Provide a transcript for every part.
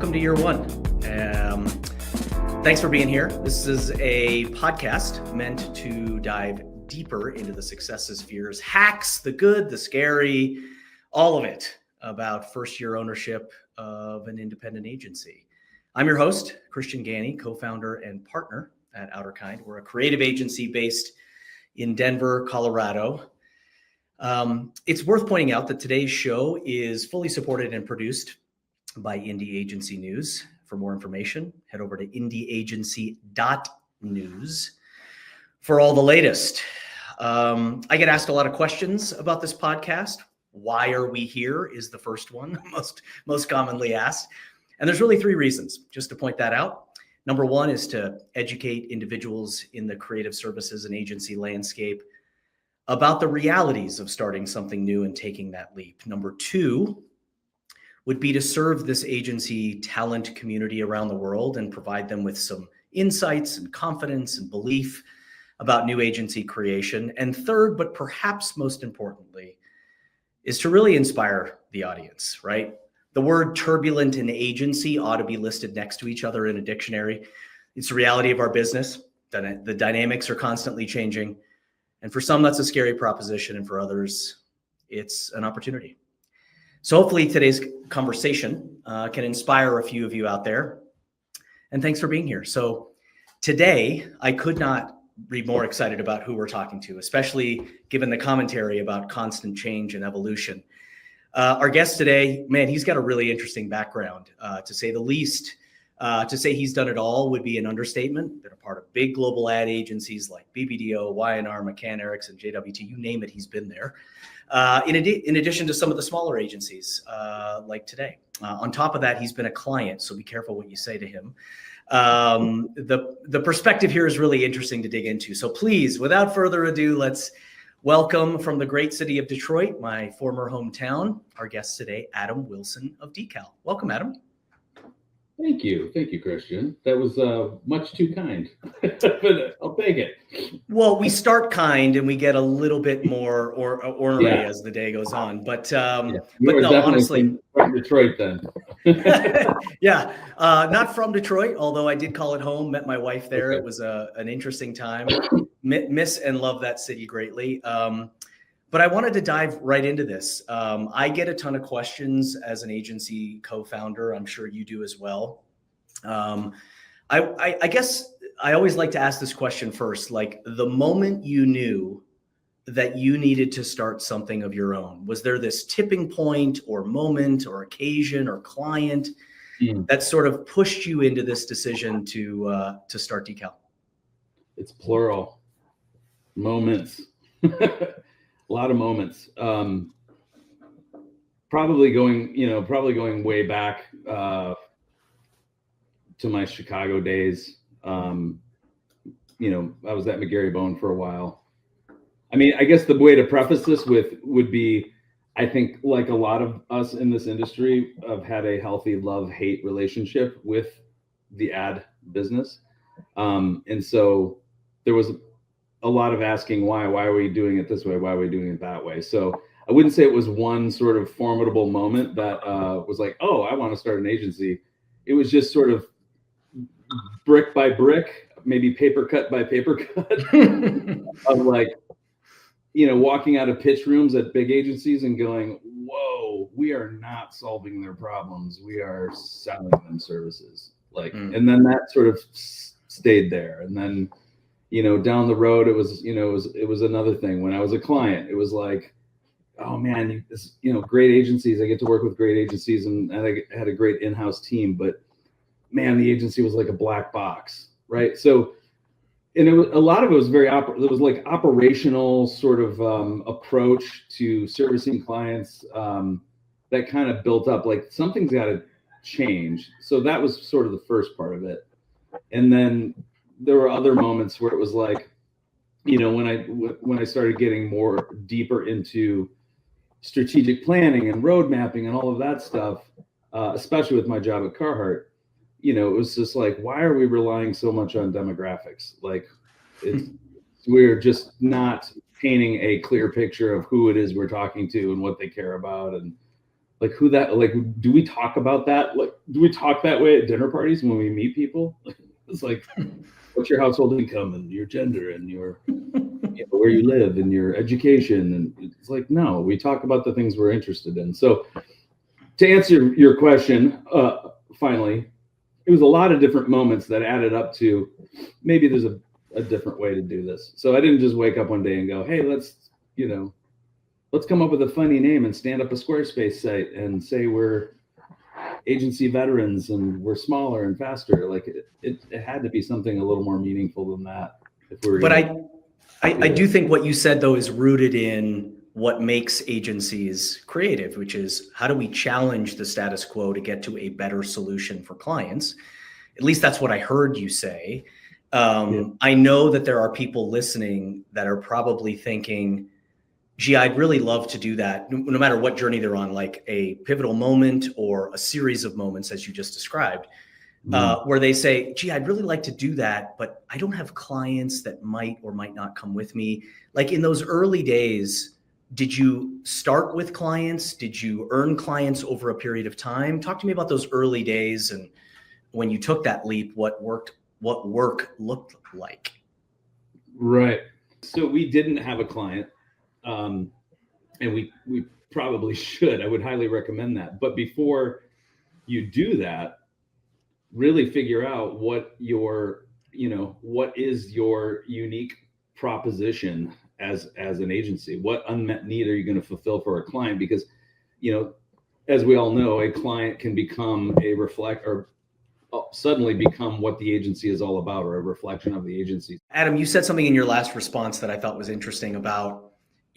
welcome to year one. Thanks for being here. This is a podcast meant to dive deeper into the successes, fears, hacks, the good, the scary, all of it about first-year ownership of an independent agency. I'm your host, Christian Gani, co-founder and partner at Outerkind. We're a creative agency based in Denver, Colorado. It's worth pointing out that today's show is fully supported and produced by Indie Agency News. For more information, head over to indieagency.news for all the latest. I get asked a lot of questions about this podcast. Why are we here is the first one, most commonly asked. And there's really three reasons, just to point that out. Number one is to educate individuals in the creative services and agency landscape about the realities of starting something new and taking that leap. Number two would be to serve this agency talent community around the world and provide them with some insights and confidence and belief about new agency creation. And third, but perhaps most importantly, is to really inspire the audience, right? The word turbulent and agency ought to be listed next to each other in a dictionary. It's the reality of our business. The dynamics are constantly changing. And for some, that's a scary proposition. And for others, it's an opportunity. So hopefully today's conversation can inspire a few of you out there. And thanks for being here. So today, I could not be more excited about who we're talking to, especially given the commentary about constant change and evolution. Our guest today, man, he's got a really interesting background, to say the least. To say he's done it all would be an understatement. Been a part of big global ad agencies like BBDO, Y&R, McCann Erickson, JWT, you name it, he's been there. In addition to some of the smaller agencies like today. On top of that, he's been a client, so be careful what you say to him. The perspective here is really interesting to dig into. So please, without further ado, let's welcome from the great city of Detroit, my former hometown, our guest today, Adam Wilson of Decal. Welcome, Adam. Thank you, Christian. That was much too kind, but I'll take it. Well, we start kind and we get a little bit more ornery as the day goes on. But but no, honestly, from Detroit then. Not from Detroit, although I did call it home. Met my wife there. Okay. It was an interesting time. Miss and love that city greatly. But I wanted to dive right into this. I get a ton of questions as an agency co-founder. I'm sure you do as well. I guess I always like to ask this question first, like the moment you knew that you needed to start something of your own, was there this tipping point or moment or occasion or client that sort of pushed you into this decision to start Decal? It's plural. Moments. A lot of moments. Probably going way back to my Chicago days. I was at McGarry Bone for a while. I mean, I guess the way to preface this would be, I think like a lot of us in this industry have had a healthy love-hate relationship with the ad business. And so there was a lot of asking why are we doing it this way? Why are we doing it that way? So I wouldn't say it was one sort of formidable moment that was like, oh, I want to start an agency. It was just sort of brick by brick, maybe paper cut by paper cut of like, walking out of pitch rooms at big agencies and going, whoa, we are not solving their problems. We are selling them services. And then that sort of stayed there. And then, down the road, it was another thing. When I was a client, it was like, oh man, great agencies. I get to work with great agencies and I had a great in-house team, but man, the agency was like a black box, right? So, and a lot of it was it was like operational sort of approach to servicing clients that kind of built up, like something's got to change. So that was sort of the first part of it. And then there were other moments where it was like, when I started getting more deeper into strategic planning and road mapping and all of that stuff, especially with my job at Carhartt, it was just like, why are we relying so much on demographics? Like, we're just not painting a clear picture of who it is we're talking to and what they care about. And like who that, like, do we talk about that? Like, do we talk that way at dinner parties when we meet people? It's like, what's your household income and your gender and your, where you live and your education? And it's like, no, we talk about the things we're interested in. So to answer your question, finally, it was a lot of different moments that added up to maybe there's a different way to do this. So I didn't just wake up one day and go, hey, let's come up with a funny name and stand up a Squarespace site and say we're agency veterans and we're smaller and faster. Like it had to be something a little more meaningful than that. If we were but I do think what you said though is rooted in what makes agencies creative, which is how do we challenge the status quo to get to a better solution for clients? At least that's what I heard you say. I know that there are people listening that are probably thinking, gee, I'd really love to do that, no matter what journey they're on, like a pivotal moment or a series of moments, as you just described, where they say, gee, I'd really like to do that, but I don't have clients that might or might not come with me. Like in those early days, did you start with clients? Did you earn clients over a period of time? Talk to me about those early days and when you took that leap, what work looked like. Right. So we didn't have a client. And we probably should. I would highly recommend that. But before you do that, really figure out what is your unique proposition as an agency. What unmet need are you going to fulfill for a client? Because, as we all know, a client can become suddenly become what the agency is all about, or a reflection of the agency. Adam, you said something in your last response that I thought was interesting about,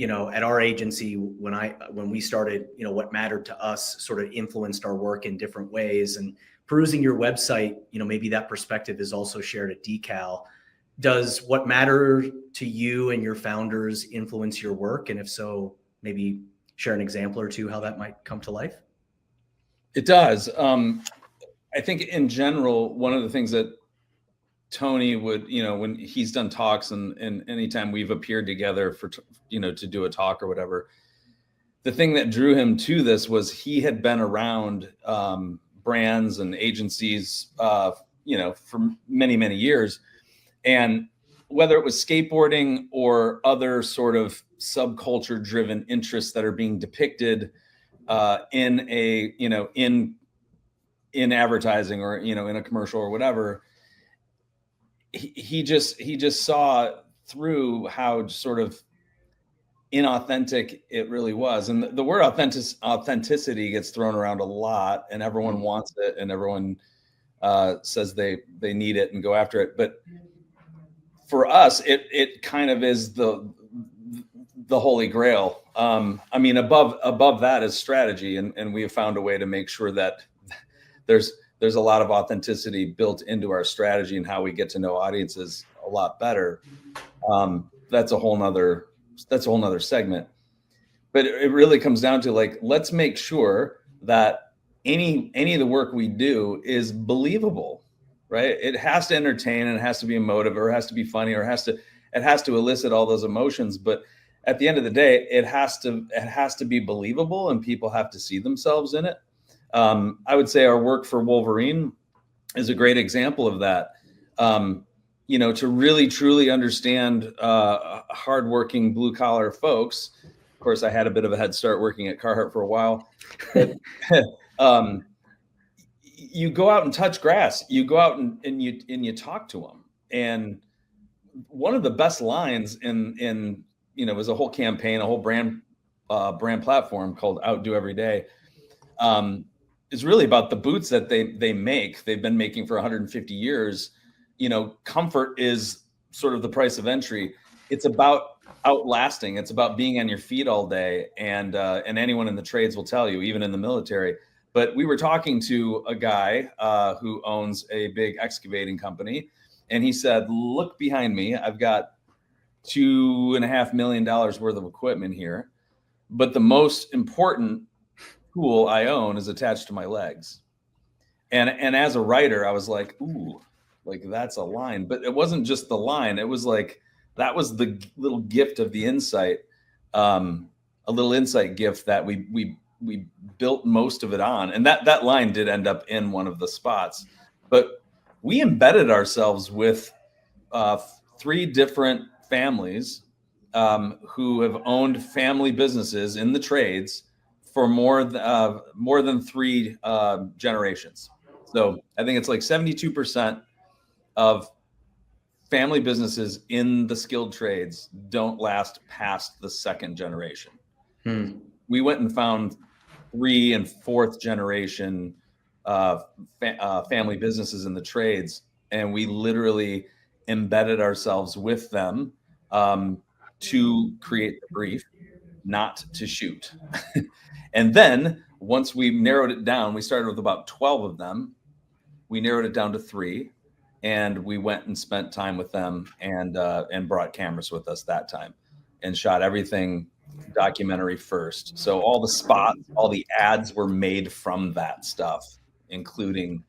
at our agency, when we started, what mattered to us sort of influenced our work in different ways. And perusing your website, maybe that perspective is also shared at Decal. Does what matter to you and your founders influence your work? And if so, maybe share an example or two how that might come to life. It does. I think in general, one of the things that Tony would, when he's done talks and anytime we've appeared together for, to do a talk or whatever, the thing that drew him to this was he had been around brands and agencies, for many, many years. And whether it was skateboarding or other sort of subculture driven interests that are being depicted in advertising or, in a commercial or whatever, he just saw through how sort of inauthentic it really was. And the word authenticity gets thrown around a lot and everyone wants it and everyone says they need it and go after it. But for us, it kind of is the holy grail. Above that is strategy. And we have found a way to make sure that there's a lot of authenticity built into our strategy and how we get to know audiences a lot better. That's a whole nother segment, but it really comes down to let's make sure that any of the work we do is believable, right? It has to entertain and it has to be emotive or it has to be funny or it has to elicit all those emotions. But at the end of the day, it has to be believable and people have to see themselves in it. I would say our work for Wolverine is a great example of that. To really truly understand hardworking blue collar folks. Of course, I had a bit of a head start working at Carhartt for a while. You go out and touch grass. You go out and you talk to them. And one of the best lines in was a whole campaign, a whole brand platform called Outdo Every Day. Is really about the boots that they make. They've been making for 150 years. Comfort is sort of the price of entry. It's about outlasting. It's about being on your feet all day. And anyone in the trades will tell you, even in the military. But we were talking to a guy who owns a big excavating company. And he said, look behind me. I've got $2.5 million worth of equipment here. But the most important tool I own is attached to my legs. And as a writer, I was like, ooh, that's a line. But it wasn't just the line. It was that was the little gift of the insight, a little insight gift that we built most of it on, and that line did end up in one of the spots, but we embedded ourselves with 3 different families who have owned family businesses in the trades for more than 3 generations. So I think it's like 72% of family businesses in the skilled trades don't last past the 2nd generation. We went and found 3 and 4th generation family businesses in the trades, and we literally embedded ourselves with them to create the brief, not to shoot. And then once we narrowed it down, we started with about 12 of them. We narrowed it down to 3, and we went and spent time with them and brought cameras with us that time and shot everything documentary first. So all the spots, all the ads were made from that stuff, including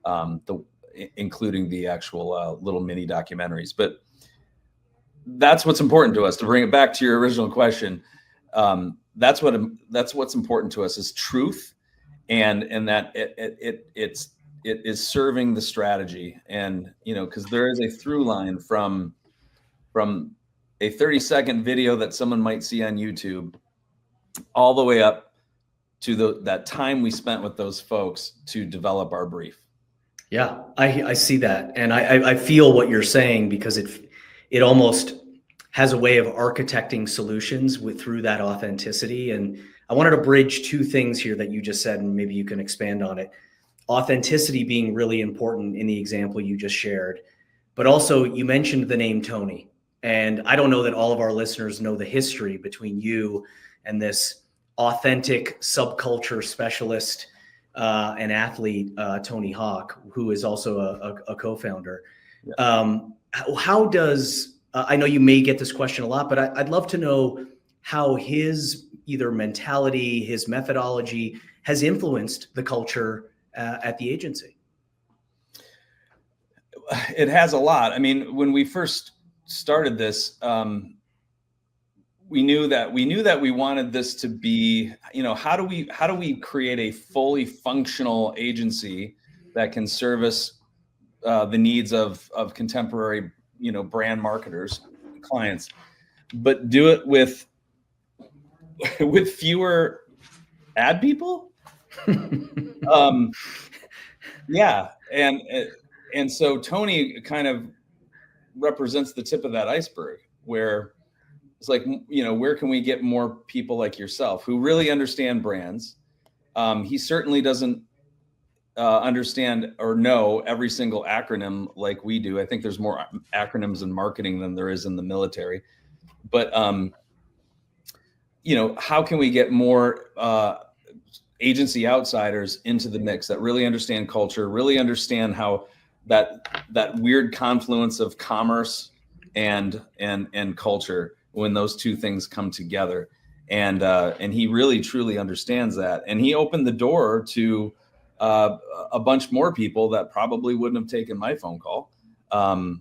the actual little mini documentaries. But that's what's important to us. To bring it back to your original question, that's what's important to us is truth, and that it is serving the strategy. And because there is a through line from a 30-second video that someone might see on YouTube all the way up to that time we spent with those folks to develop our brief. Yeah, I see that. And I feel what you're saying, because it almost has a way of architecting solutions through that authenticity. And I wanted to bridge 2 things here that you just said, and maybe you can expand on it. Authenticity being really important in the example you just shared, but also you mentioned the name Tony. And I don't know that all of our listeners know the history between you and this authentic subculture specialist and athlete, Tony Hawk, who is also a co-founder. Yeah. How does, I know you may get this question a lot, but I'd love to know how his either mentality, his methodology has influenced the culture at the agency. It has a lot. I mean, when we first started this, we knew that we wanted this to be, how do we create a fully functional agency that can service the needs of contemporary, brand marketers, clients, but do it with fewer ad people. Yeah. And so Tony kind of represents the tip of that iceberg, where it's like, where can we get more people like yourself who really understand brands? He certainly doesn't understand or know every single acronym like we do. I think there's more acronyms in marketing than there is in the military. But, how can we get more agency outsiders into the mix that really understand culture, really understand how that weird confluence of commerce and culture, when those 2 things come together, and he really truly understands that, and he opened the door to a bunch more people that probably wouldn't have taken my phone call, and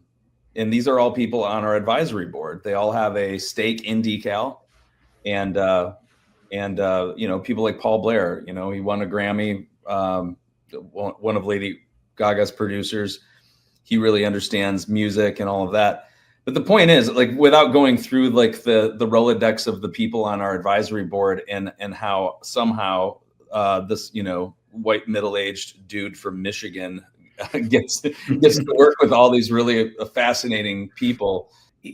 these are all people on our advisory board. They all have a stake in Decal, and people like Paul Blair. He won a Grammy, one of Lady Gaga's producers. He really understands music and all of that. But the point is, like, without going through like the Rolodex of the people on our advisory board and how somehow this white middle-aged dude from Michigan gets to work with all these really fascinating people.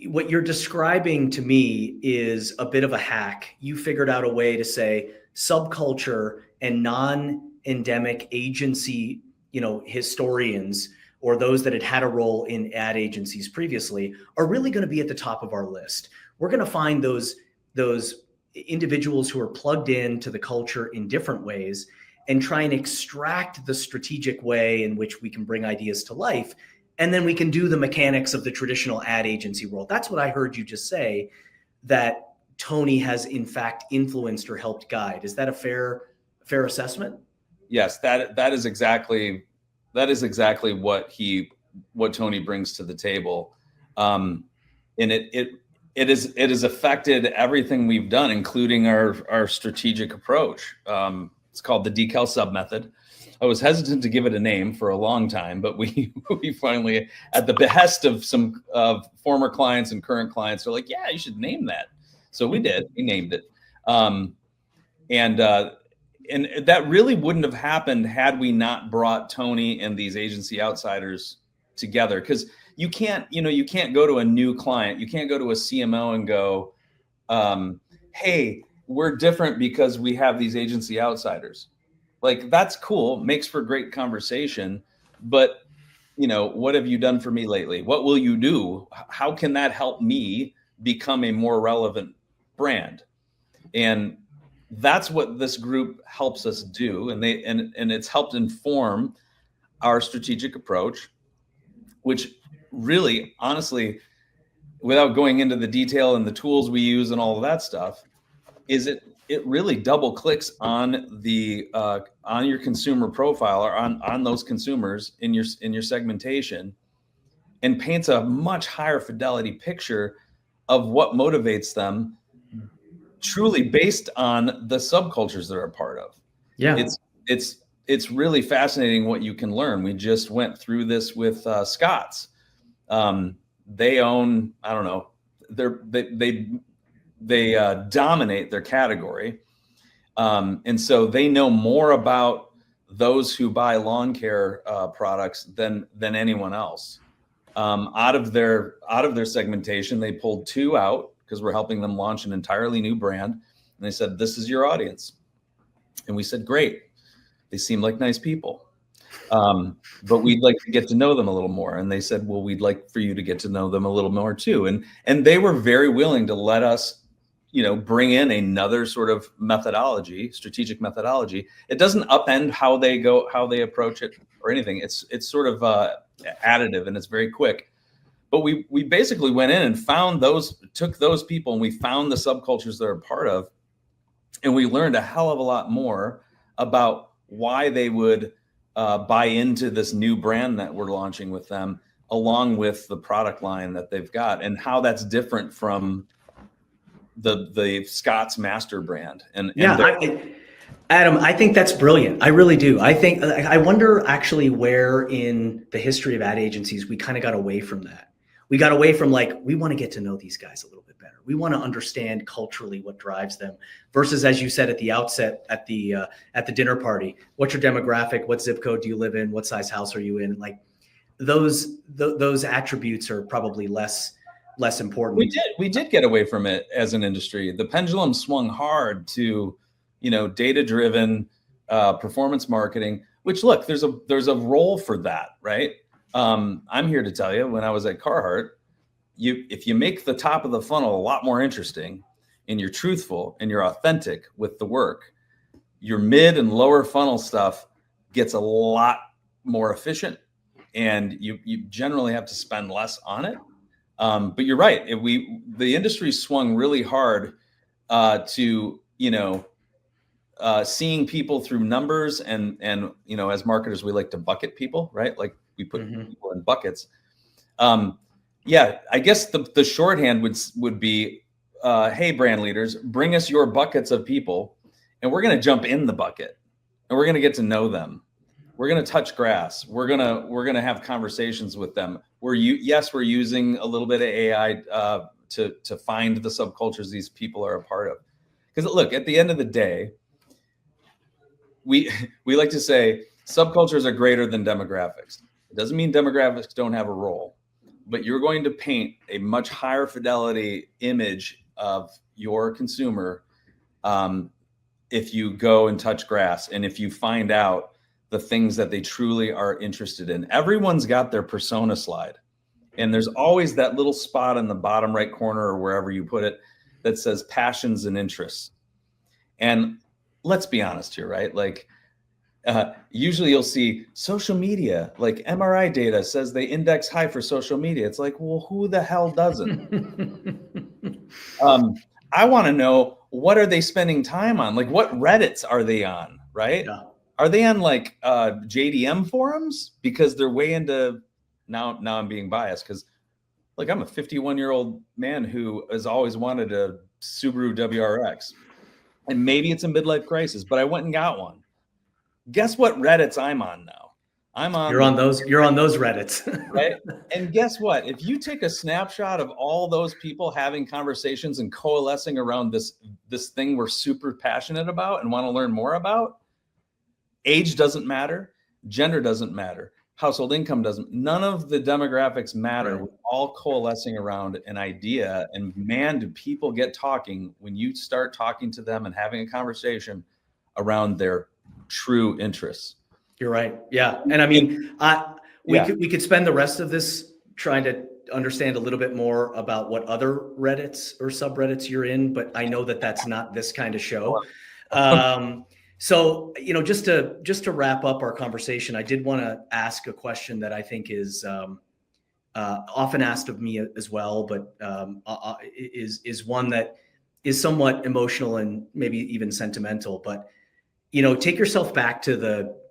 What you're describing to me is a bit of a hack. You figured out a way to say subculture and non-endemic agency, historians, or those that had a role in ad agencies previously, are really going to be at the top of our list. We're going to find those individuals who are plugged into the culture in different ways and try and extract the strategic way in which we can bring ideas to life. And then we can do the mechanics of the traditional ad agency world. That's what I heard you just say, that Tony has in fact influenced or helped guide. Is that a fair assessment? Yes, that is exactly what Tony brings to the table. And it has affected everything we've done, including our strategic approach. It's called the decal sub method. I was hesitant to give it a name for a long time, but we finally, at the behest of some former clients and current clients, are like, yeah, you should name that. So we did. We named it, and that really wouldn't have happened had we not brought Tony and these agency outsiders together. Because you can't go to a new client, you can't go to a CMO and go, hey, we're different because we have these agency outsiders. Like, that's cool, makes for great conversation, but what have you done for me lately? What will you do? How can that help me become a more relevant brand? And that's what this group helps us do, and it's helped inform our strategic approach, which really, honestly, without going into the detail and the tools we use and all of that stuff, is it really double clicks on the on your consumer profile, or on those consumers in your segmentation, and paints a much higher fidelity picture of what motivates them, truly based on the subcultures they're a part of. Yeah, it's really fascinating what you can learn. We just went through this with Scott's. They own, I don't know, they dominate their category. And so they know more about those who buy lawn care products than anyone else. Out of their segmentation, they pulled 2 out because we're helping them launch an entirely new brand. And they said, this is your audience. And we said, great. They seem like nice people. But we'd like to get to know them a little more. And they said, well, we'd like for you to get to know them a little more too. And they were very willing to let us, bring in another sort of methodology, strategic methodology. It doesn't upend how they approach it or anything. It's sort of additive, and it's very quick. But we basically went in and took those people, and we found the subcultures they're a part of. And we learned a hell of a lot more about why they would buy into this new brand that we're launching with them, along with the product line that they've got, and how that's different from the Scott's master brand. Adam, I think that's brilliant. I really do. I wonder actually where in the history of ad agencies we kind of got away from that. We got away from, like, we want to get to know these guys a little bit better. We want to understand culturally what drives them, versus, as you said at the outset, at the dinner party, what's your demographic? What zip code do you live in? What size house are you in? Like, those attributes are probably less important. We did get away from it as an industry. The pendulum swung hard to, data-driven performance marketing, which, look, there's a role for that, right? I'm here to tell you, when I was at Carhartt, if you make the top of the funnel a lot more interesting, and you're truthful and you're authentic with the work, your mid and lower funnel stuff gets a lot more efficient, and you generally have to spend less on it. But you're right. The industry swung really hard to seeing people through numbers, and as marketers, we like to bucket people, right? Like, we put people in buckets. Yeah, I guess the shorthand would be, hey, brand leaders, bring us your buckets of people, and we're going to jump in the bucket, and we're going to get to know them. We're going to touch grass. We're going to have conversations with them. We're using a little bit of AI to find the subcultures these people are a part of. Because, look, at the end of the day, we like to say subcultures are greater than demographics. It doesn't mean demographics don't have a role, but you're going to paint a much higher fidelity image of your consumer if you go and touch grass, and if you find out the things that they truly are interested in. Everyone's got their persona slide, and there's always that little spot in the bottom right corner, or wherever you put it, that says passions and interests. And let's be honest here, right? Like, usually you'll see social media, like MRI data says they index high for social media. It's like, well, who the hell doesn't? I want to know, what are they spending time on? Like, what Reddits are they on, right? Yeah. Are they on, like, JDM forums? Because they're way into, now I'm being biased, because Look, I'm a 51-year-old man who has always wanted a Subaru WRX. And maybe it's a midlife crisis, but I went and got one. Guess what Reddits I'm on now? You're on those Reddits. Right? And guess what? If you take a snapshot of all those people having conversations and coalescing around this thing we're super passionate about and want to learn more about, age doesn't matter, gender doesn't matter, household income doesn't, none of the demographics matter. Right. We're all coalescing around an idea, and man, do people get talking when you start talking to them and having a conversation around their true interests. You're right. Yeah. And I mean, we could spend the rest of this trying to understand a little bit more about what other Reddits or subreddits you're in, but I know that that's not this kind of show. So, just to wrap up our conversation, I did want to ask a question that I think is often asked of me as well, but is one that is somewhat emotional and maybe even sentimental. But take yourself back to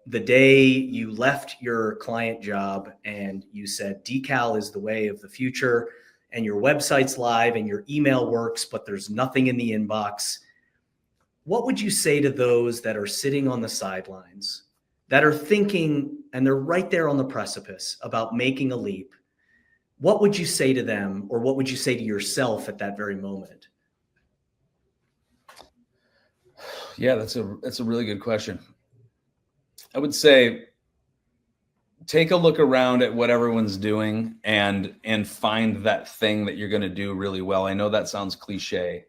the day you left your client job and you said decal is the way of the future, and your website's live and your email works, but there's nothing in the inbox. What would you say to those that are sitting on the sidelines, that are thinking, and they're right there on the precipice about making a leap? What would you say to them, or what would you say to yourself at that very moment? Yeah, that's a really good question. I would say take a look around at what everyone's doing and find that thing that you're going to do really well. I know that sounds cliche,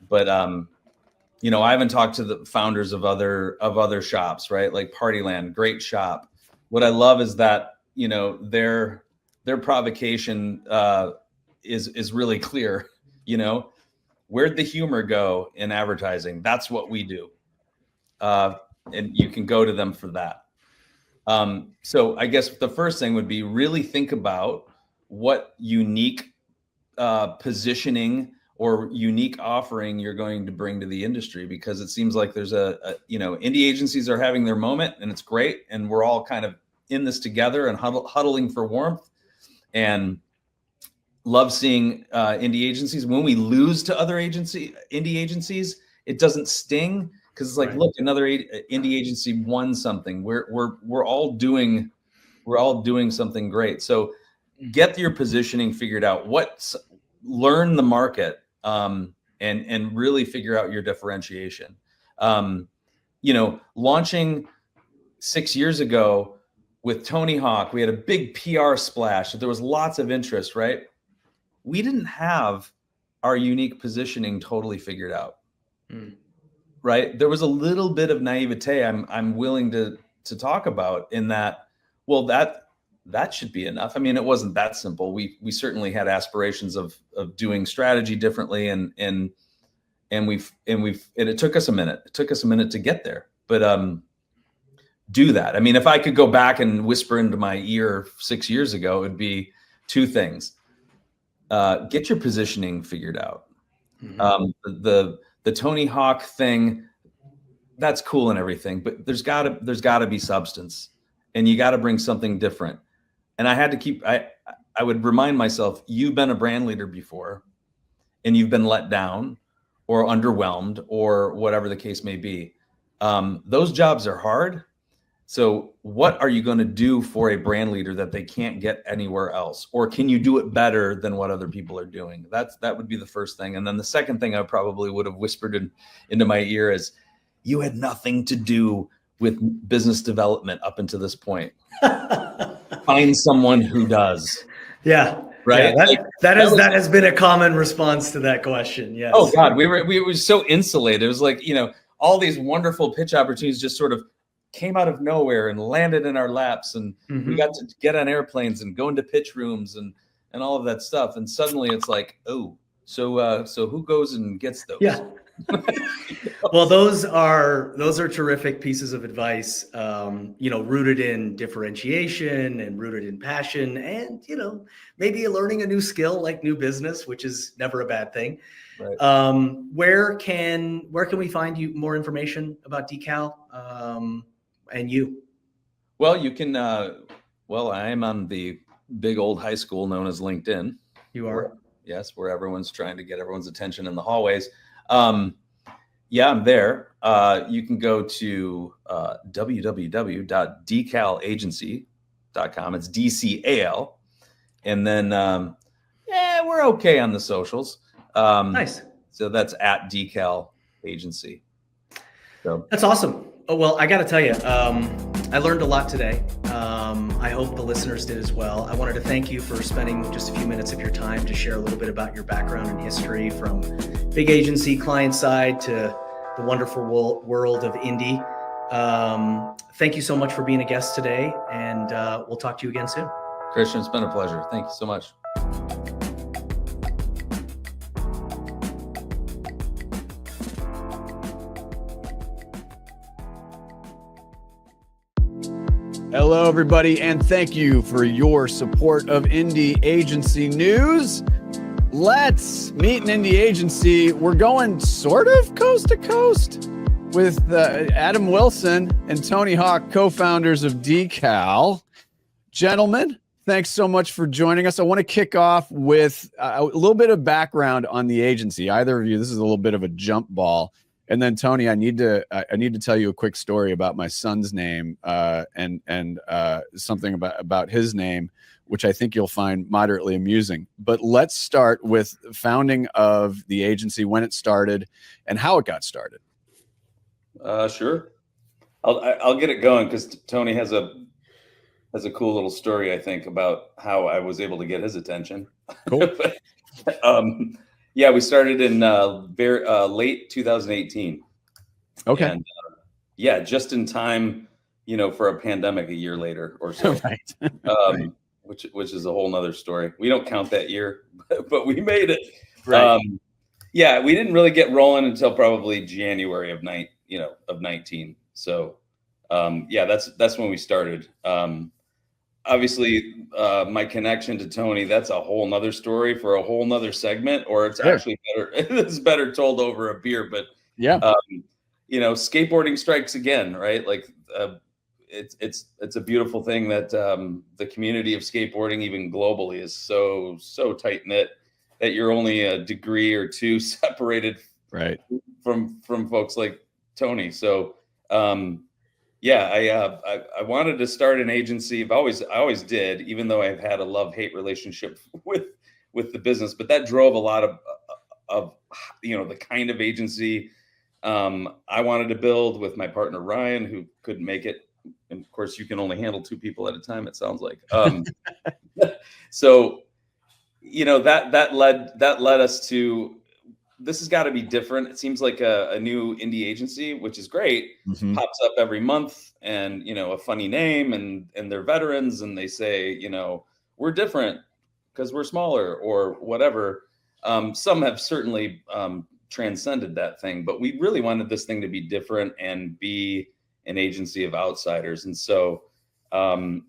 but I haven't talked to the founders of other shops, right? Like Partyland, great shop. What I love is that, their provocation is really clear. Where'd the humor go in advertising? That's what we do. And you can go to them for that. So I guess the first thing would be really think about what unique positioning or unique offering you're going to bring to the industry, because it seems like there's indie agencies are having their moment, and it's great. And we're all kind of in this together and huddling for warmth, and love seeing indie agencies. When we lose to other indie agencies, it doesn't sting, because it's like, right, look, another indie agency won something. We're all doing something great. So get your positioning figured out. Learn the market, and really figure out your differentiation. Launching 6 years ago with Tony Hawk, we had a big PR splash. There was lots of interest, right? We didn't have our unique positioning totally figured out. Right? There was a little bit of naivete I'm willing to talk about in that, well, that should be enough. I mean, it wasn't that simple. We certainly had aspirations of doing strategy differently, and it took us a minute. It took us a minute to get there. But do that. I mean, if I could go back and whisper into my ear 6 years ago, it would be two things. Get your positioning figured out. The Tony Hawk thing, that's cool and everything, but there's gotta be substance, and you got to bring something different. And I would remind myself, you've been a brand leader before, and you've been let down or underwhelmed or whatever the case may be. Those jobs are hard. So what are you going to do for a brand leader that they can't get anywhere else? Or can you do it better than what other people are doing? That would be the first thing. And then the second thing I probably would have whispered into my ear is, you had nothing to do with business development up until this point. Find someone who does. Yeah. Right. Yeah, that has been a common response to that question. Yes. Oh God, we were so insulated. It was like, all these wonderful pitch opportunities just sort of came out of nowhere and landed in our laps, and we got to get on airplanes and go into pitch rooms and all of that stuff. And suddenly it's like, oh, so who goes and gets those? Yeah. Well, those are terrific pieces of advice, rooted in differentiation and rooted in passion, and, maybe learning a new skill like new business, which is never a bad thing. Right. Where can we find more information about Decal, and you? Well, you can, I am on the big old high school known as LinkedIn. You are? Yes, where everyone's trying to get everyone's attention in the hallways. Yeah, I'm there. You can go to www.decalagency.com. It's DCAL. And then, we're okay on the socials. Nice. So that's at Decal Agency. So that's awesome. Oh, well, I got to tell you, I learned a lot today. I hope the listeners did as well. I wanted to thank you for spending just a few minutes of your time to share a little bit about your background and history, from big agency client side to the wonderful world of indie. Thank you so much for being a guest today, and we'll talk to you again soon. Christian, it's been a pleasure. Thank you so much. Hello, everybody, and thank you for your support of Indie Agency News. Let's meet an indie agency. We're going sort of coast to coast with Adam Wilson and Tony Hawk, co-founders of Decal. Gentlemen, thanks so much for joining us. I want to kick off with a little bit of background on the agency. Either of you, this is a little bit of a jump ball. And then Tony, I need to tell you a quick story about my son's name and something about his name, which I think you'll find moderately amusing. But let's start with founding of the agency, when it started, and how it got started. Sure, I'll get it going because Tony has a cool little story, I think, about how I was able to get his attention. Cool. Yeah, we started in late 2018. Okay. And, just in time, for a pandemic a year later or so. Right. Right. Which is a whole nother story. We don't count that year, but we made it. Right. We didn't really get rolling until probably January of 19. So, that's when we started. Obviously, my connection to Tony, that's a whole nother story for a whole nother segment, or it's actually better. It's better told over a beer, but yeah. Skateboarding strikes again, right? Like, it's a beautiful thing that the community of skateboarding, even globally, is so tight knit that you're only a degree or two separated, right, from folks like Tony. So, I wanted to start an agency. I always did, even though I've had a love-hate relationship with the business. But that drove a lot of the kind of agency I wanted to build with my partner Ryan, who couldn't make it. And of course, you can only handle two people at a time, it sounds like. So, that led us to, this has got to be different. It seems like a new indie agency, which is great. Mm-hmm. Pops up every month, and a funny name, and they're veterans, and they say, we're different because we're smaller or whatever. Some have certainly transcended that thing, but we really wanted this thing to be different and be an agency of outsiders. And so, and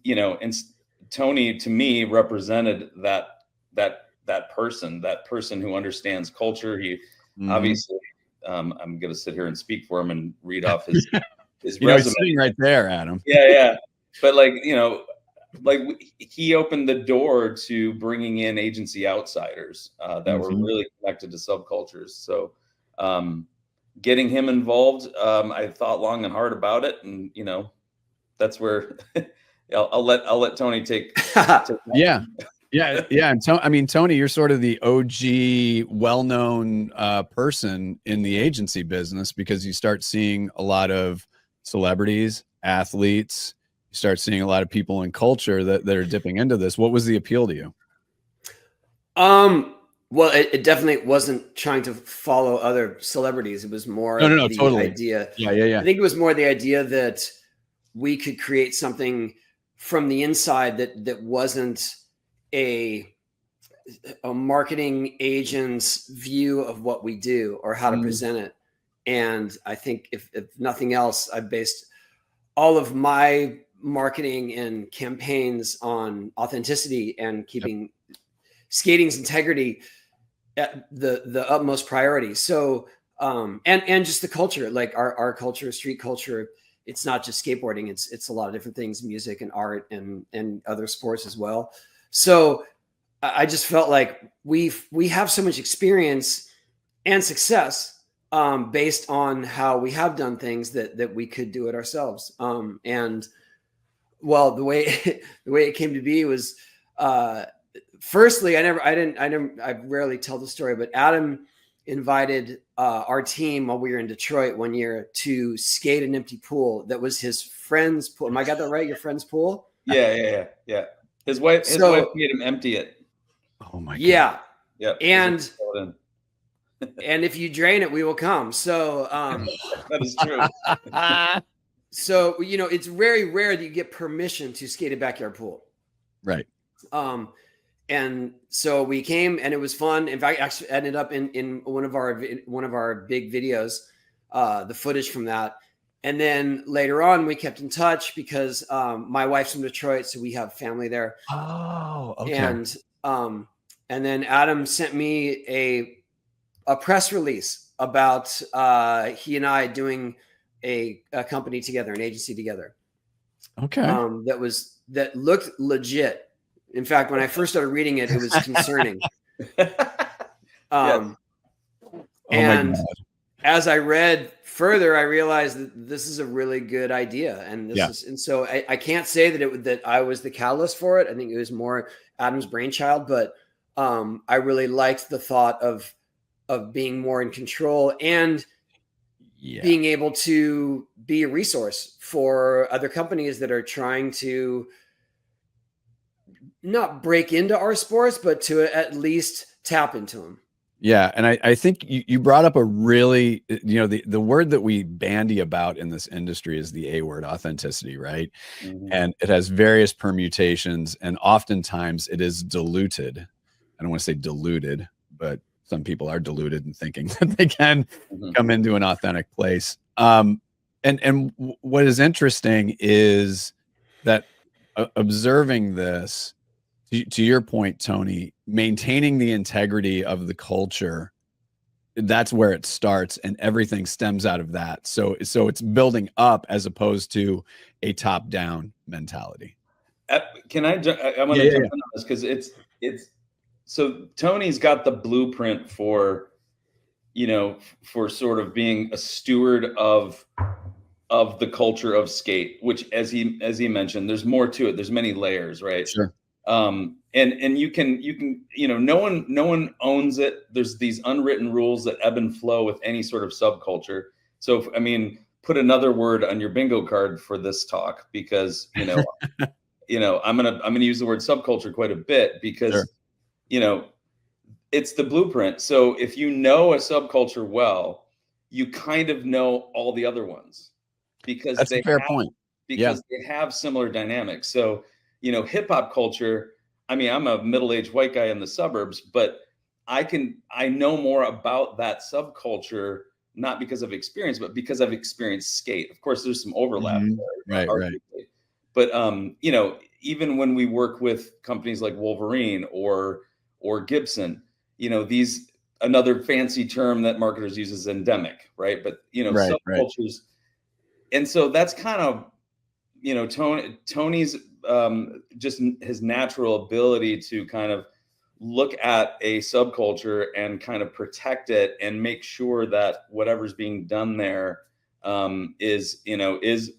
Tony, to me, represented that person who understands culture. He obviously, I'm going to sit here and speak for him and read off his resume. He's sitting right there, Adam. Yeah. But he opened the door to bringing in agency outsiders that were really connected to subcultures. So, getting him involved, I thought long and hard about it, and that's where I'll let Tony take. Yeah. And Tony, you're sort of the OG, well-known person in the agency business, because you start seeing a lot of celebrities, athletes. You start seeing a lot of people in culture that are dipping into this. What was the appeal to you? Well, it definitely wasn't trying to follow other celebrities. It was more the totally. idea. Yeah. I think it was more the idea that we could create something from the inside that wasn't a marketing agent's view of what we do or how to present it. And I think if nothing else, I based all of my marketing and campaigns on authenticity and keeping skating's integrity at the utmost priority. So, and just the culture, like our culture, street culture, it's not just skateboarding. It's a lot of different things, music and art and other sports as well. So I just felt like we have so much experience and success based on how we have done things that we could do it ourselves. And well, the way it came to be was, firstly, I rarely tell the story, but Adam invited our team while we were in Detroit one year to skate an empty pool that was his friend's pool. Am I got that right? Your friend's pool? Yeah. His wife made him empty it. Oh my God. Yeah. And if you drain it, we will come. So that is true. So, it's very rare that you get permission to skate a backyard pool. Right. And so we came and it was fun. In fact, actually ended up in one of our big videos, the footage from that. And then later on we kept in touch because my wife's from Detroit, so we have family there. Oh, okay. And then Adam sent me a press release about he and I doing a company together, an agency together. Okay. That looked legit. In fact, when I first started reading it, it was concerning. And as I read further, I realized that this is a really good idea, and so I can't say that I was the catalyst for it. I think it was more Adam's brainchild, but I really liked the thought of being more in control and being able to be a resource for other companies that are trying to not break into our sports, but to at least tap into them. Yeah. And I think you brought up a really, the word that we bandy about in this industry is the A word, authenticity, right? Mm-hmm. And it has various permutations, and oftentimes it is diluted. I don't want to say diluted, but some people are deluded in thinking that they can come into an authentic place. And what is interesting is that observing this, to your point, Tony, maintaining the integrity of the culture, that's where it starts, and everything stems out of that. So it's building up as opposed to a top-down mentality. Can I want to jump in on this because it's so Tony's got the blueprint for sort of being a steward of the culture of skate, which as he mentioned, there's more to it. There's many layers, right? Sure. And you can no one owns it. There's these unwritten rules that ebb and flow with any sort of subculture. So put another word on your bingo card for this talk, because I'm gonna use the word subculture quite a bit because sure. It's the blueprint. So if you know a subculture well, you kind of know all the other ones because that's a fair point. Because they have similar dynamics. So hip hop culture, I'm a middle-aged white guy in the suburbs, but I know more about that subculture, not because of experience, but because I've experienced skate. Of course, there's some overlap there, right. But even when we work with companies like Wolverine or Gibson, another fancy term that marketers use is endemic, right? But subcultures, right. And so that's kind of Tony's just his natural ability to kind of look at a subculture and kind of protect it and make sure that whatever's being done there is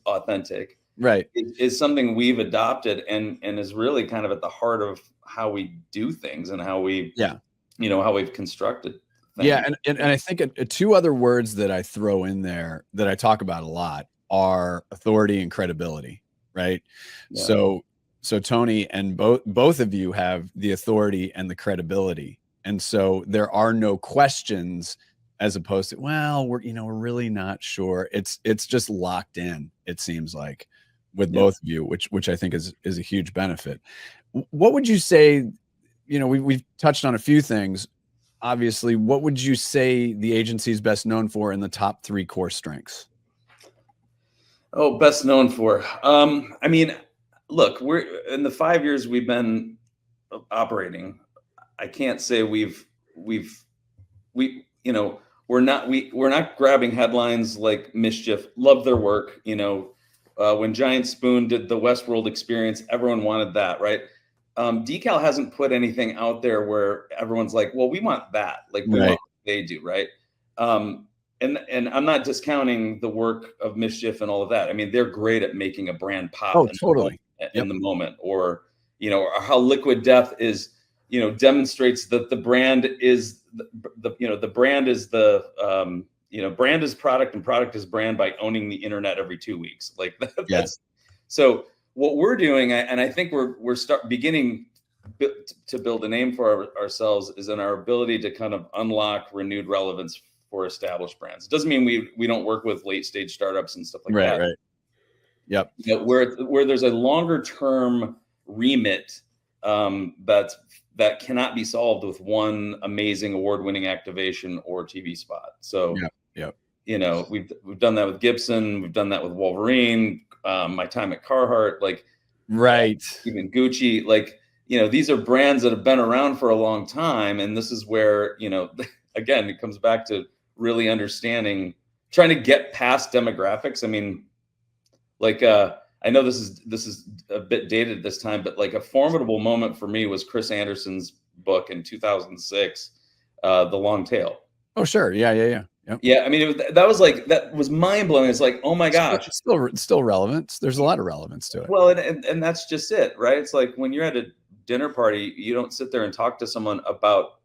authentic. Right. Is something we've adopted and is really kind of at the heart of how we do things and how we, how we've constructed things. Yeah. And I think two other words that I throw in there that I talk about a lot are authority and credibility. Right. Yeah. So Tony and both of you have the authority and the credibility. And so there are no questions as opposed to, well, we're really not sure. It's just locked in, it seems like, with both of you, which I think is a huge benefit. What would you say, we've touched on a few things. Obviously, what would you say the agency is best known for in the top 3 core strengths? Oh, best known for. Look, we're in the 5 years we've been operating. I can't say we're not grabbing headlines like Mischief. Love their work. When Giant Spoon did the Westworld experience, everyone wanted that, right? Decal hasn't put anything out there where everyone's like, well, we want that. Like we want what they do, right? And I'm not discounting the work of Mischief and all of that. I mean, they're great at making a brand pop in the moment, or, you know, or how Liquid Death is, you know, demonstrates that the brand is the brand is the, you know, brand is product and product is brand by owning the internet every 2 weeks. Like that's so what we're doing. And I think we're beginning to build a name for ourselves is in our ability to kind of unlock renewed relevance for established brands. It doesn't mean we don't work with late stage startups and stuff like that. Right. Yep. You know, where there's a longer term remit that cannot be solved with one amazing award-winning activation or TV spot. So, you know, we've done that with Gibson, we've done that with Wolverine, my time at Carhartt, like even Gucci, like, you know, these are brands that have been around for a long time, and this is where, you know, again, it comes back to really understanding, trying to get past demographics. I mean, like, I know this is a bit dated at this time, but like a formidable moment for me was Chris Anderson's book in 2006, The Long Tail. Oh, sure. Yeah. Yep. Yeah. I mean, that was mind blowing. It's like, oh my gosh. It's still relevant. There's a lot of relevance to it. Well, and that's just it, right? It's like when you're at a dinner party, you don't sit there and talk to someone about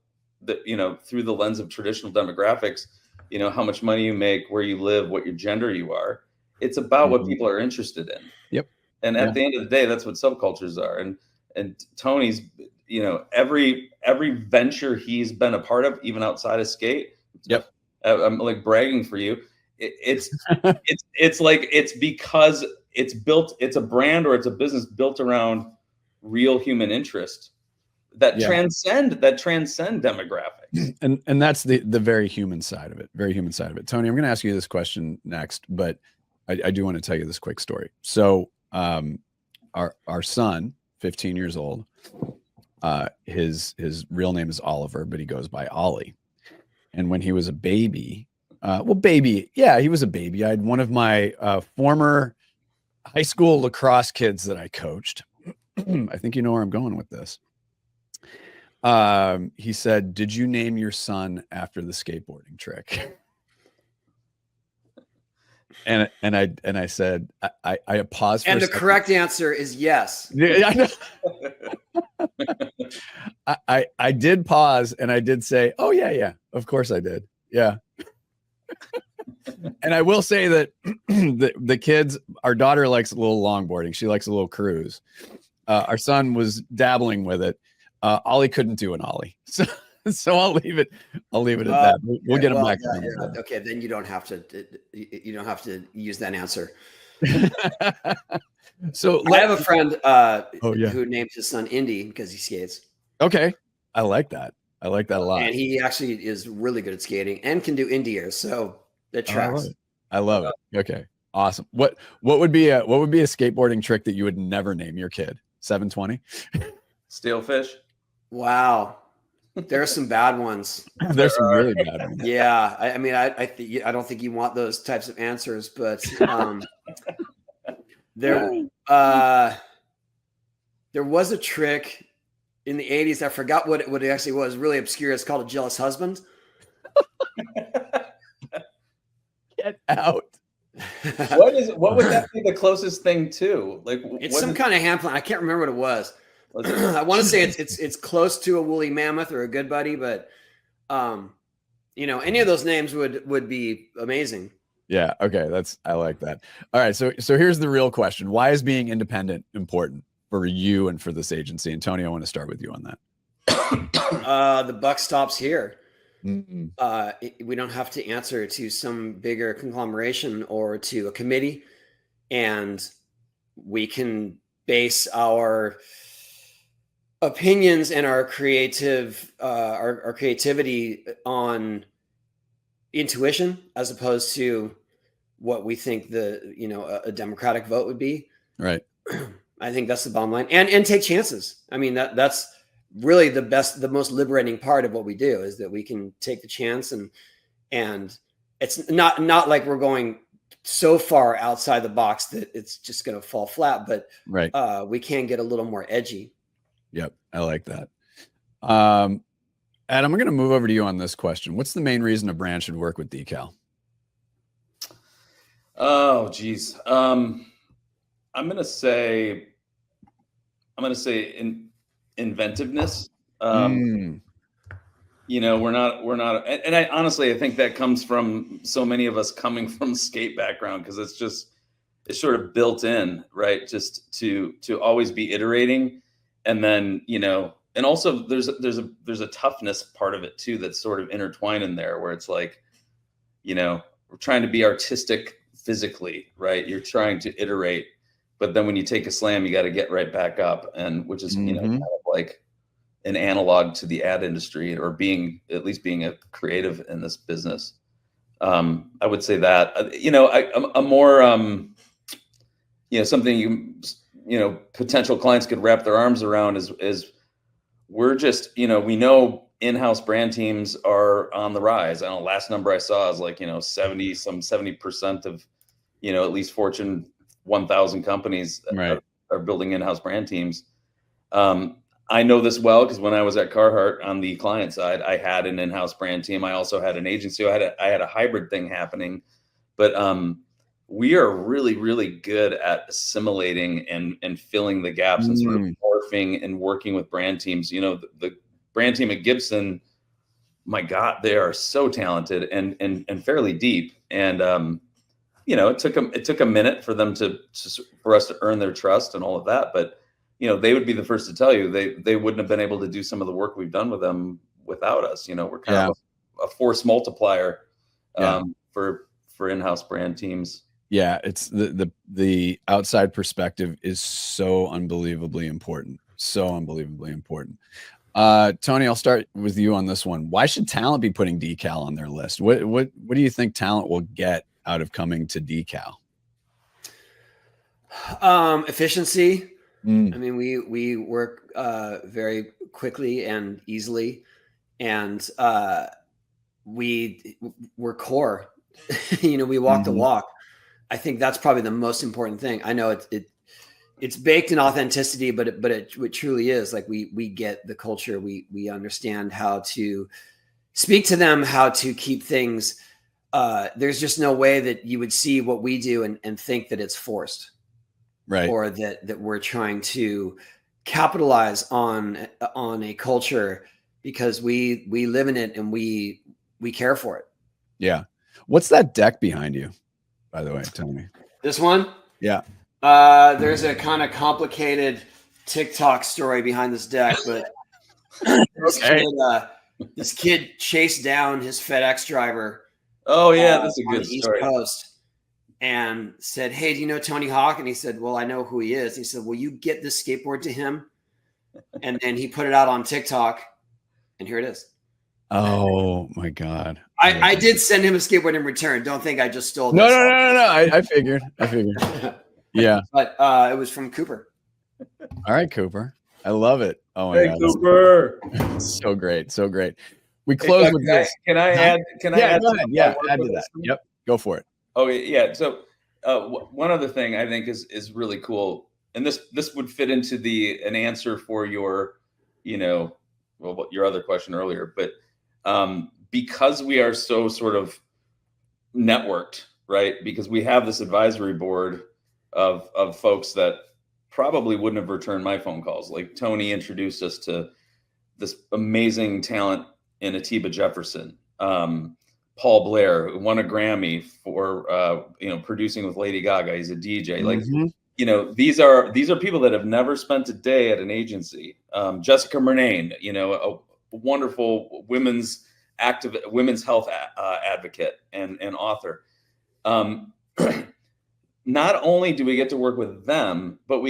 you know, through the lens of traditional demographics, you know, how much money you make, where you live, what your gender you are. It's about what people are interested in. Yep. And at the end of the day, that's what subcultures are. And Tony's, you know, every venture he's been a part of, even outside of skate. Yep. I'm like bragging for you. It's like, it's because it's a brand or it's a business built around real human interest that transcend demographics. And that's the very human side of it. Tony, I'm going to ask you this question next, but I do want to tell you this quick story. So our son, 15 years old, his real name is Oliver, but he goes by Ollie. And when he was a baby, he was a baby. I had one of my former high school lacrosse kids that I coached. I think you know where I'm going with this. He said, "Did you name your son after the skateboarding trick?" And I said, I paused. And the correct answer is yes. Yeah, I know. I did pause and I did say, "Oh yeah, of course I did." Yeah. And I will say that the kids, our daughter likes a little longboarding. She likes a little cruise. Our son was dabbling with it. Ollie couldn't do an ollie, so I'll leave it at that. We'll get him back. Okay, then you don't have to use that answer. So I have a friend who named his son Indy because he skates. Okay, I like that a lot. And he actually is really good at skating and can do Indy air, so that tracks. I love it. Okay, awesome. What would be a skateboarding trick that you would never name your kid? 720? Steelfish. Wow. There are some bad ones. There's some really bad ones. Yeah. I mean, I don't think you want those types of answers, but there was a trick in the 80s. I forgot what it actually was. Really obscure. It's called a jealous husband. Get out. What would that be the closest thing to? Like, it's some kind of hand plan. I can't remember what it was. I want to say it's close to a woolly mammoth or a good buddy, but you know, any of those names would be amazing. Yeah. Okay. I like that. All right. So here's the real question. Why is being independent important for you and for this agency? And Tony, I want to start with you on that. The buck stops here. Mm-hmm. We don't have to answer to some bigger conglomeration or to a committee, and we can base our opinions and our creativity on intuition as opposed to what we think a democratic vote would be. Right. I think that's the bottom line, and take chances. I mean, that's really the most liberating part of what we do is that we can take the chance and it's not like we're going so far outside the box that it's just going to fall flat, but right. We can get a little more edgy. Yep. I like that. Adam, I'm going to move over to you on this question. What's the main reason a brand should work with Decal? Oh, geez. I'm going to say inventiveness. You know, we're not, and I honestly, I think that comes from so many of us coming from skate background, because it's sort of built in, right? Just to always be iterating. And then, you know, and also there's a toughness part of it too, that's sort of intertwined in there, where it's like, you know, we're trying to be artistic physically, right? You're trying to iterate, but then when you take a slam, you got to get right back up. And which is, you know, kind of like an analog to the ad industry, or at least being a creative in this business. I would say that, you know, a more, you know, something you know, potential clients could wrap their arms around is we're just, you know, we know in-house brand teams are on the rise. I don't know, last number I saw is like, you know, 70% of, you know, at least Fortune 1000 companies are building in-house brand teams. I know this well because when I was at Carhartt on the client side, I had an in-house brand team. I also had an agency. I had a hybrid thing happening, but we are really, really good at assimilating and filling the gaps and sort of morphing and working with brand teams. You know, the brand team at Gibson, my God, they are so talented and fairly deep. And you know, it took a minute for them for us to earn their trust and all of that, but you know, they would be the first to tell you they wouldn't have been able to do some of the work we've done with them without us. You know, we're kind of a force multiplier for in-house brand teams. Yeah, it's the outside perspective is so unbelievably important. So unbelievably important. Tony, I'll start with you on this one. Why should talent be putting Decal on their list? What do you think talent will get out of coming to Decal? Efficiency. I mean, we work very quickly and easily, and we're core. You know, we walk the walk. I think that's probably the most important thing. I know it's baked in authenticity, but it truly is. Like we get the culture. We understand how to speak to them, how to keep things. There's just no way that you would see what we do and think that it's forced. Right. Or that we're trying to capitalize on a culture, because we live in it and we care for it. Yeah. What's that deck behind you, by the way? Tell me. This one? Yeah. There's a kind of complicated TikTok story behind this deck, but this kid chased down his FedEx driver. Oh yeah, that's a good story. East Coast. And said, "Hey, do you know Tony Hawk?" And he said, "Well, I know who he is." He said, "Will you get this skateboard to him?" And then he put it out on TikTok, and here it is. Oh my God! I did send him a skateboard in return. Don't think I just stole this. No. I figured. Yeah, but it was from Cooper. All right, Cooper. I love it. Oh my God, Cooper! So great. We close with this. Can I add? Can I add? Go ahead. Yeah, add to that. Yep, go for it. Oh yeah. So one other thing I think is really cool, and this would fit into an answer for your, you know, well, your other question earlier, but because we are so sort of networked, right? Because we have this advisory board of folks that probably wouldn't have returned my phone calls. Like Tony introduced us to this amazing talent in Atiba Jefferson. Paul Blair, who won a Grammy for you know, producing with Lady Gaga. He's a DJ. Like, you know, these are people that have never spent a day at an agency. Jessica Murnane, you know, a wonderful women's health advocate and author. Not only do we get to work with them, but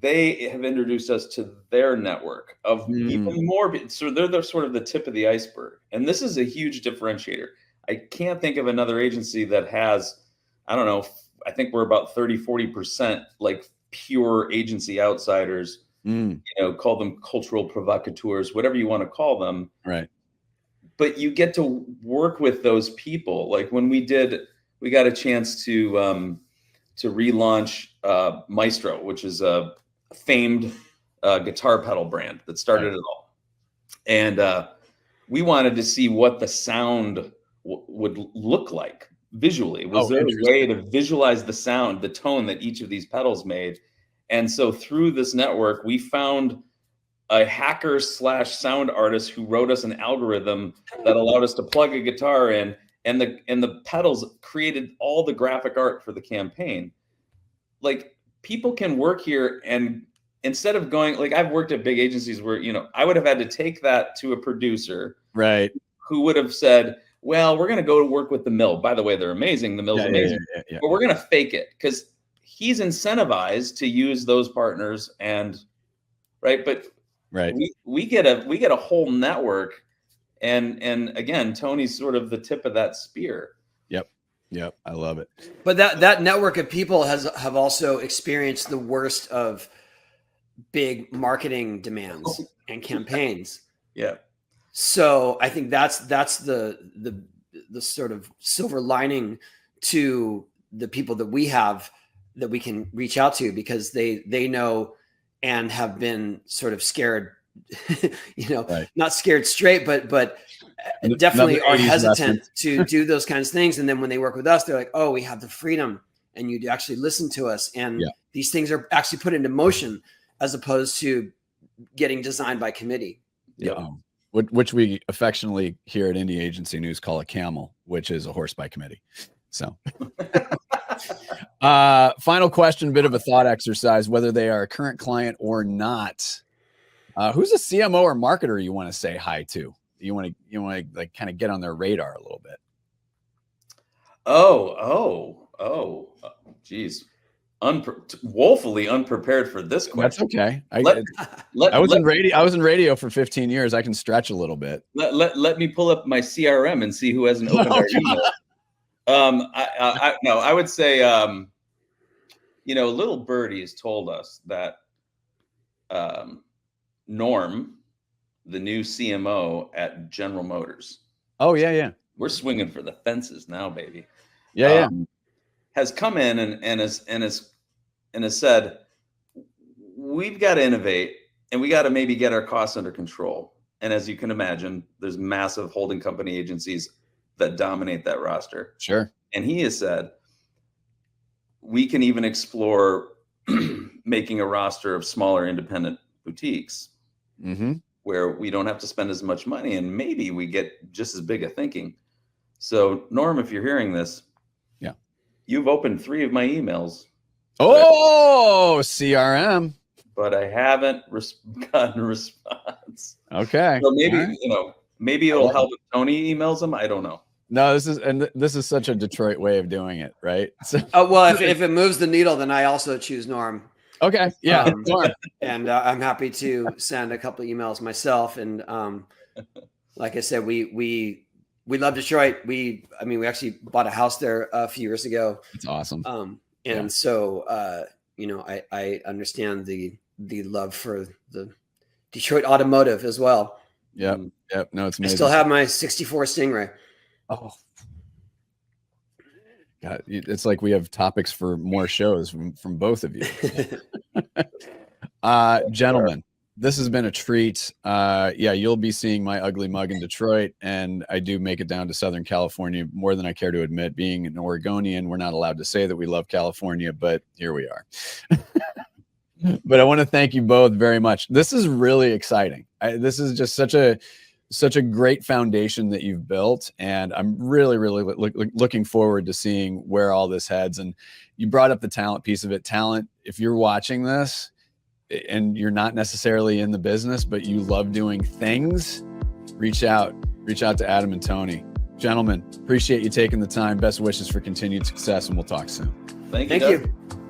they have introduced us to their network of even more. So they're sort of the tip of the iceberg, and this is a huge differentiator. I can't think of another agency that has, I don't know, I think we're about 30-40% like pure agency outsiders, you know, call them cultural provocateurs, whatever you want to call them. Right. But you get to work with those people. Like when we got a chance to relaunch Maestro, which is a famed guitar pedal brand that started it all. And we wanted to see what the sound would look like visually. Was there a way to visualize the sound, the tone that each of these pedals made? And so through this network, we found a hacker / sound artist who wrote us an algorithm that allowed us to plug a guitar in, and the pedals created all the graphic art for the campaign. Like, people can work here, and instead of going, like, I've worked at big agencies where, I would have had to take that to a producer, right, who would have said, well, we're going to go to work with the Mill. By the way, they're amazing. The Mill's amazing. Yeah. But we're going to fake it because he's incentivized to use those partners, and right. But we get a whole network, and again, Tony's sort of the tip of that spear. Yep. I love it. But that network of people have also experienced the worst of big marketing demands and campaigns. Yeah. So I think that's the sort of silver lining to the people that we have that we can reach out to, because they know and have been sort of scared, not scared straight, but definitely are hesitant to do those kinds of things. And then when they work with us, they're like, oh, we have the freedom, and you actually listen to us. And these things are actually put into motion as opposed to getting designed by committee. Yeah. Which we affectionately here at Indie Agency News call a camel, which is a horse by committee. So final question, bit of a thought exercise, whether they are a current client or not. Who's a CMO or marketer you want to say hi to? You want to like kind of get on their radar a little bit. Geez. Woefully unprepared for this question. That's okay. I was in radio for 15 years. I can stretch a little bit. Let me pull up my CRM and see who hasn't opened our email. I would say, Little Birdie has told us that Norm, the new CMO at General Motors. Oh yeah. We're swinging for the fences now, baby. Yeah. Has come in and has said, we've got to innovate, and we got to maybe get our costs under control. And as you can imagine, there's massive holding company agencies that dominate that roster. Sure. And he has said, we can even explore making a roster of smaller independent boutiques where we don't have to spend as much money, and maybe we get just as big a thinking. So Norm, if you're hearing this, you've opened 3 of my emails. Oh, CRM. But I haven't gotten a response. Okay. So maybe, maybe it'll help if Tony emails them. I don't know. No, this is such a Detroit way of doing it, right? So, well, if it moves the needle, then I also choose Norm. Okay. Yeah. Norm. And I'm happy to send a couple of emails myself. And like I said, we love Detroit. We actually bought a house there a few years ago. It's awesome. So, I understand the love for the Detroit automotive as well. Yep. No, it's amazing. I still have my 64 Stingray. Oh, God, it's like we have topics for more shows from both of you. Gentlemen, this has been a treat. You'll be seeing my ugly mug in Detroit, and I do make it down to Southern California more than I care to admit. Being an Oregonian, we're not allowed to say that we love California, but here we are. But I want to thank you both very much. This is really exciting. This is just such a great foundation that you've built, and I'm really, really looking forward to seeing where all this heads. And you brought up the talent piece of it. Talent, if you're watching this and you're not necessarily in the business, but you love doing things, reach out to Adam and Tony. Gentlemen, appreciate you taking the time. Best wishes for continued success, and we'll talk soon. Thank you.